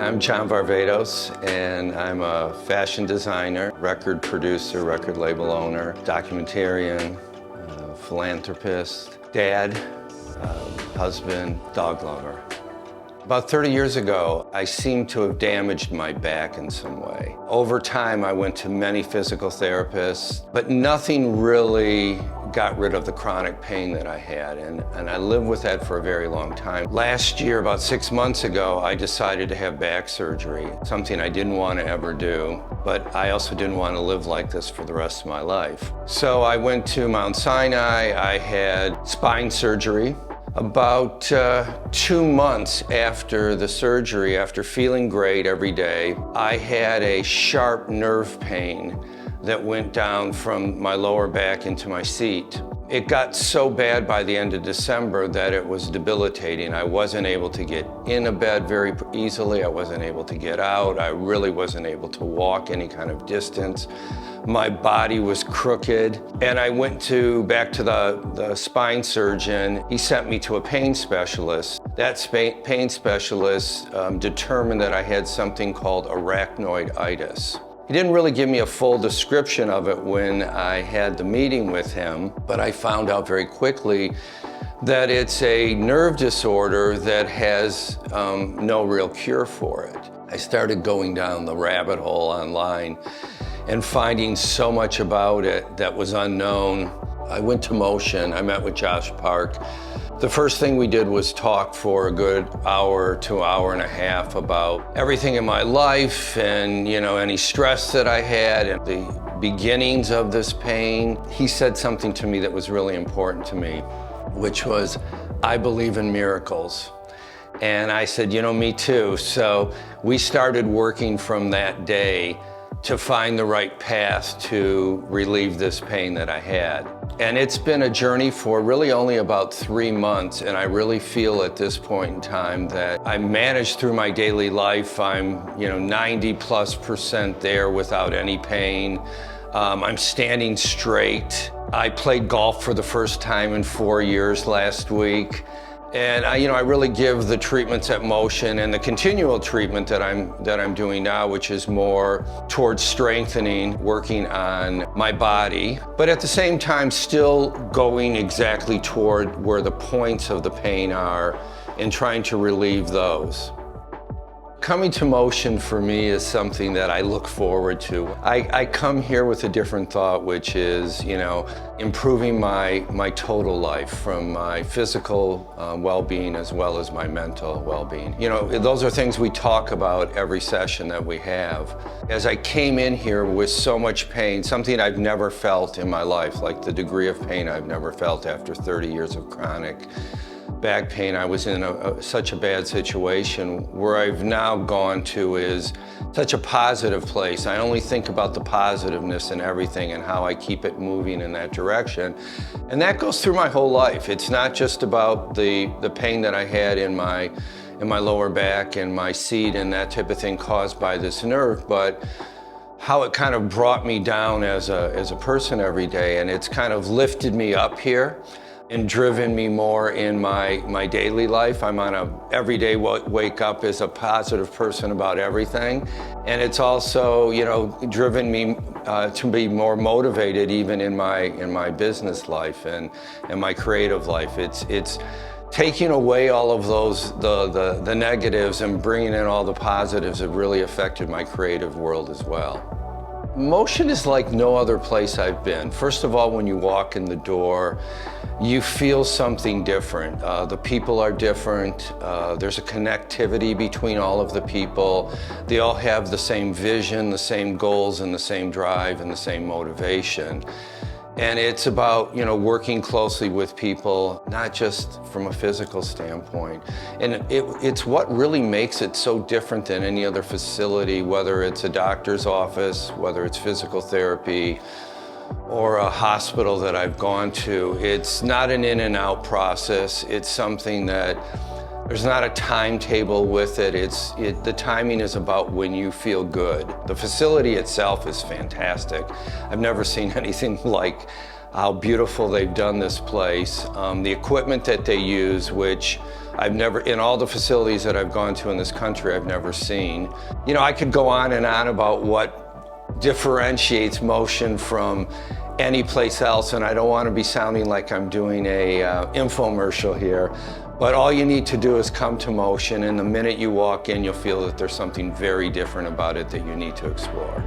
I'm John Varvatos, and I'm a fashion designer, record producer, record label owner, documentarian, philanthropist, dad, husband, dog lover. About 30 years ago, I seemed to have damaged my back in some way. Over time, I went to many physical therapists, but nothing really got rid of the chronic pain that I had, and I lived with that for a very long time. Last year, about 6 months ago, I decided to have back surgery, something I didn't want to ever do, but I also didn't want to live like this for the rest of my life. So I went to Mount Sinai. I had spine surgery. About 2 months after the surgery, after feeling great every day, I had a sharp nerve pain that went down from my lower back into my seat. It got so bad by the end of December that it was debilitating. I wasn't able to get in a bed very easily. I wasn't able to get out. I really wasn't able to walk any kind of distance. My body was crooked, and I went back to the spine surgeon. He sent me to a pain specialist. That pain specialist determined that I had something called arachnoiditis. He didn't really give me a full description of it when I had the meeting with him, but I found out very quickly that it's a nerve disorder that has no real cure for it. I started going down the rabbit hole online and finding so much about it that was unknown. I went to MOCEAN. I met with Josh Park. The first thing we did was talk for a good hour to hour and a half about everything in my life and, any stress that I had and the beginnings of this pain. He said something to me that was really important to me, which was, I believe in miracles. And I said, me too. So we started working from that day to find the right path to relieve this pain that I had. And it's been a journey for really only about 3 months, and I really feel at this point in time that I managed through my daily life. I'm 90+% there without any pain. I'm standing straight. I played golf for the first time in 4 years last week. And I really give the treatments at MOCEAN and the continual treatment that I'm doing now, which is more towards strengthening, working on my body, but at the same time still going exactly toward where the points of the pain are and trying to relieve those. Coming to MOCEAN for me is something that I look forward to. I come here with a different thought, which is, improving my total life, from my physical well-being as well as my mental well-being. Those are things we talk about every session that we have. As I came in here with so much pain, something I've never felt in my life, like the degree of pain I've never felt after 30 years of chronic back pain. I was in such a bad situation. Where I've now gone to is such a positive place. I only think about the positiveness in everything and how I keep it moving in that direction. And that goes through my whole life. It's not just about the pain that I had in my lower back and my seat and that type of thing caused by this nerve, but how it kind of brought me down as a person every day. And it's kind of lifted me up here and driven me more in my daily life. I'm on a everyday wake up as a positive person about everything. And it's also, driven me to be more motivated even in my business life and my creative life. It's taking away all of those, the negatives, and bringing in all the positives have really affected my creative world as well. MOCEAN is like no other place I've been. First of all, when you walk in the door, you feel something different. The people are different. There's a connectivity between all of the people. They all have the same vision, the same goals, and the same drive, and the same motivation. And it's about, working closely with people, not just from a physical standpoint. And it's what really makes it so different than any other facility, whether it's a doctor's office, whether it's physical therapy, or a hospital that I've gone to. It's not an in and out process. It's something that there's not a timetable with it. The timing is about when you feel good. The facility itself is fantastic. I've never seen anything like how beautiful they've done this place, the equipment that they use, which I've never, in all the facilities that I've gone to in this country, I've never seen. You know, I could go on and on about what differentiates MOCEAN from any place else, and I don't want to be sounding like I'm doing a infomercial here, but all you need to do is come to MOCEAN, and the minute you walk in, you'll feel that there's something very different about it that you need to explore.